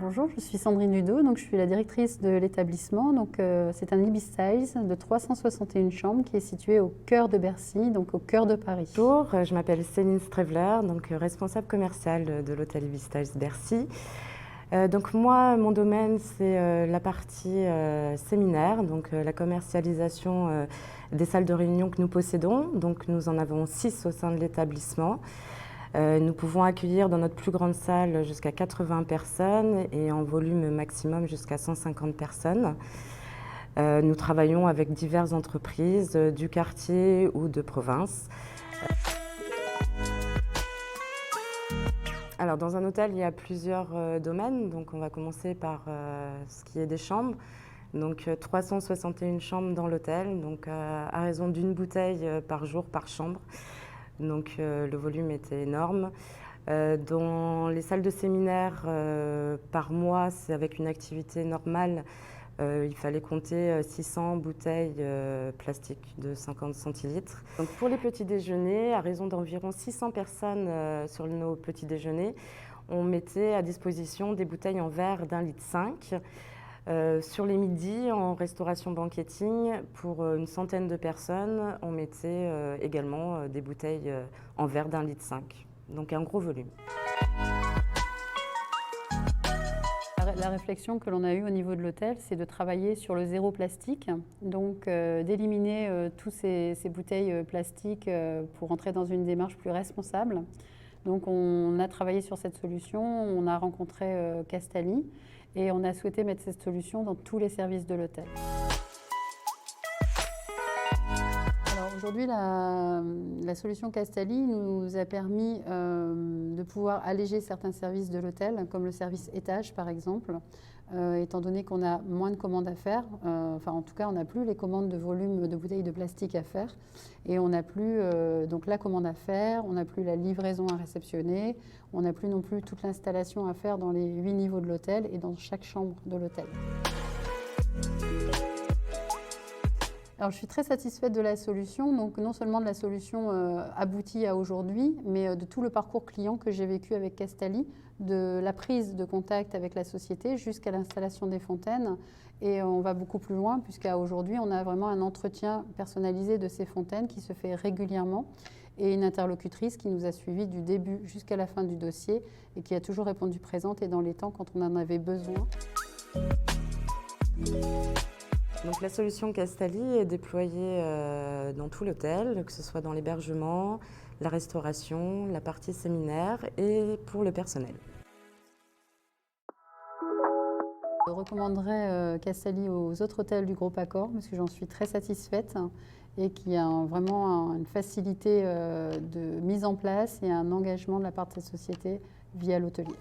Bonjour, je suis Sandrine Ludo, donc je suis la directrice de l'établissement. C'est un Ibis Styles de 361 chambres qui est situé au cœur de Bercy, donc au cœur de Paris. Bonjour, je m'appelle Céline Strevler, donc responsable commerciale de l'hôtel Ibis Styles Bercy. Donc moi, mon domaine, c'est la partie séminaire, donc la commercialisation des salles de réunion que nous possédons. Donc nous en avons 6 au sein de l'établissement. Nous pouvons accueillir dans notre plus grande salle jusqu'à 80 personnes et en volume maximum jusqu'à 150 personnes. Nous travaillons avec diverses entreprises du quartier ou de province. Alors, dans un hôtel, il y a plusieurs domaines. Donc, on va commencer par ce qui est des chambres. Donc, 361 chambres dans l'hôtel, donc à raison d'une bouteille par jour par chambre. Donc, le volume était énorme. Dans les salles de séminaire, par mois, c'est avec une activité normale. Il fallait compter 600 bouteilles plastiques de 50 centilitres. Donc pour les petits déjeuners, à raison d'environ 600 personnes sur nos petits déjeuners, on mettait à disposition des bouteilles en verre d'1,5 litre. Sur les midis, en restauration banqueting, pour une centaine de personnes, on mettait également des bouteilles en verre d'1,5 litre. Donc un gros volume. La réflexion que l'on a eue au niveau de l'hôtel, c'est de travailler sur le zéro plastique, donc d'éliminer toutes ces bouteilles plastiques pour entrer dans une démarche plus responsable. Donc on a travaillé sur cette solution, on a rencontré Castali et on a souhaité mettre cette solution dans tous les services de l'hôtel. Aujourd'hui, la solution Castali nous a permis de pouvoir alléger certains services de l'hôtel, comme le service étage par exemple, étant donné qu'on a moins de commandes à faire. En tout cas, on n'a plus les commandes de volume de bouteilles de plastique à faire. Et on n'a plus donc la commande à faire, on n'a plus la livraison à réceptionner, on n'a plus non plus toute l'installation à faire dans les 8 niveaux de l'hôtel et dans chaque chambre de l'hôtel. Alors, je suis très satisfaite de la solution, donc non seulement de la solution aboutie à aujourd'hui, mais de tout le parcours client que j'ai vécu avec Castali, de la prise de contact avec la société jusqu'à l'installation des fontaines. Et on va beaucoup plus loin, puisqu'à aujourd'hui, on a vraiment un entretien personnalisé de ces fontaines qui se fait régulièrement et une interlocutrice qui nous a suivis du début jusqu'à la fin du dossier et qui a toujours répondu présente et dans les temps quand on en avait besoin. Donc la solution Castali est déployée dans tout l'hôtel, que ce soit dans l'hébergement, la restauration, la partie séminaire et pour le personnel. Je recommanderais Castali aux autres hôtels du groupe Accor parce que j'en suis très satisfaite et qu'il y a vraiment une facilité de mise en place et un engagement de la part de cette société via l'hôtelier.